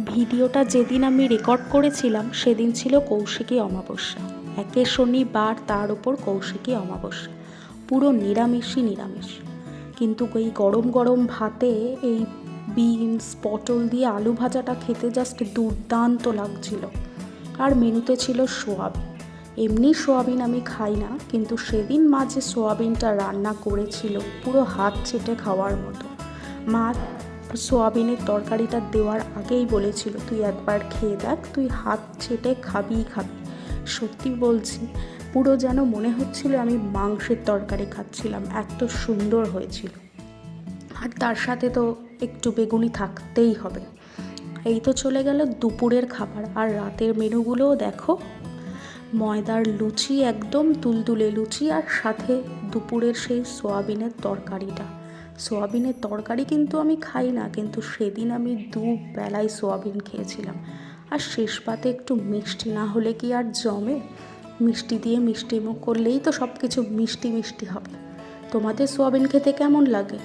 ভিডিওটা যেদিন আমি রেকর্ড করেছিলাম সেদিন ছিল কৌশিকী অমাবস্যা। একে শনিবার, তার উপর কৌশিকী অমাবস্যা, পুরো নিরামিষই নিরামিষ। কিন্তু এই গরম গরম ভাতে এই বিনস পটল দিয়ে আলু ভাজাটা খেতে জাস্ট দুর্দান্ত লাগছিল। আর মেনুতে ছিল সোয়াবিন। এমনি সোয়াবিন আমি খাই না, কিন্তু সেদিন মা যে সোয়াবিনটা রান্না করেছিল পুরো হাত চেটে খাওয়ার মতো। মা সোয়াবিনের তরকারিটা দেওয়ার আগেই বলেছিল, তুই একবার খেয়ে দেখ, তুই হাত চেটে খাবি। সত্যি বলছি, পুরো যেন মনে হচ্ছিল আমি মাংসের তরকারি খাচ্ছিলাম, এত সুন্দর হয়েছিল। আর তার সাথে তো একটু বেগুনি থাকতেই হবে। এই তো চলে গেল দুপুরের খাবার। আর রাতের মেনুগুলোও দেখো, ময়দার লুচি, একদম তুলতুলে লুচি, আর সাথে দুপুরের সেই সোয়াবিনের তরকারিটা। সোয়াবিনের তরকারি কিন্তু আমি খাই না, কিন্তু সেদিন আমি দুবেলায় সোয়াবিন খেয়েছিলাম। আর শেষ পাতে একটু মিষ্টি না হলে কি আর জমে? মিষ্টি দিয়ে মিষ্টি মুখ করলেই তো সব কিছু মিষ্টি মিষ্টি হবে। তোমাদের সোয়াবিন খেতে কেমন লাগে?